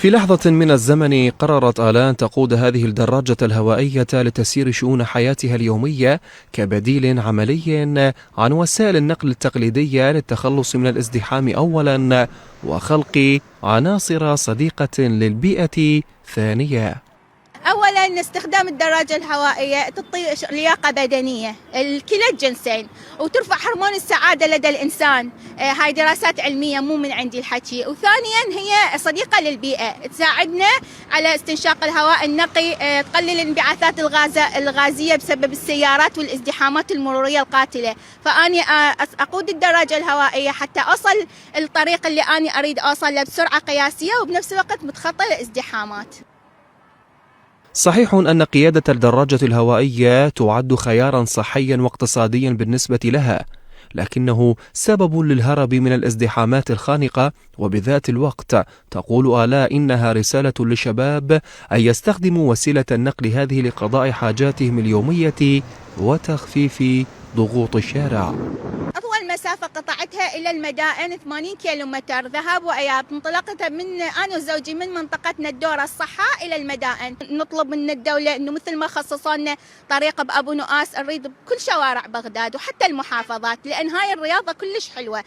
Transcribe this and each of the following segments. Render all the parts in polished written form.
في لحظة من الزمن قررت آلاء أن تقود هذه الدراجة الهوائية لتسيير شؤون حياتها اليومية كبديل عملي عن وسائل النقل التقليدية للتخلص من الازدحام أولا وخلق عناصر صديقة للبيئة ثانية. أولاً استخدام الدراجة الهوائية تعطي لياقة بدنية لكلا الجنسين وترفع هرمون السعادة لدى الإنسان. هاي دراسات علمية مو من عندي الحكي. وثانياً هي صديقة للبيئة، تساعدنا على استنشاق الهواء النقي، تقلل الانبعاثات الغازية بسبب السيارات والازدحامات المرورية القاتلة. فأني أقود الدراجة الهوائية حتى أصل الطريق اللي أنا أريد أوصل له بسرعة قياسية وبنفس الوقت متخطى الازدحامات. صحيح أن قيادة الدراجة الهوائية تعد خيارا صحيا واقتصاديا بالنسبة لها، لكنه سبب للهرب من الازدحامات الخانقة. وبذات الوقت تقول آلاء إنها رسالة للشباب أن يستخدموا وسيلة النقل هذه لقضاء حاجاتهم اليومية وتخفيف ضغوط الشارع. أطول مسافة قطعتها إلى المدائن 80 كيلومتر ذهاب وإياب، انطلاقتها من أنا وزوجي من منطقتنا الدورة الصحة إلى المدائن. نطلب من الدولة إنه مثل ما خصصوا لنا طريق بأبو نؤاس نريد بكل شوارع بغداد وحتى المحافظات، لأن هاي الرياضة كلش حلوة.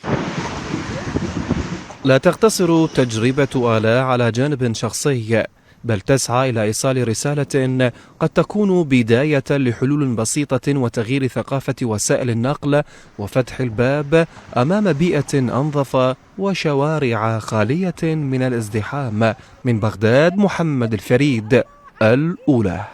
لا تقتصر تجربة آلاء على جانب شخصي، بل تسعى إلى إيصال رسالة قد تكون بداية لحلول بسيطة وتغيير ثقافة وسائل النقل وفتح الباب أمام بيئة أنظف وشوارع خالية من الازدحام. من بغداد، محمد الفريد، الأولى.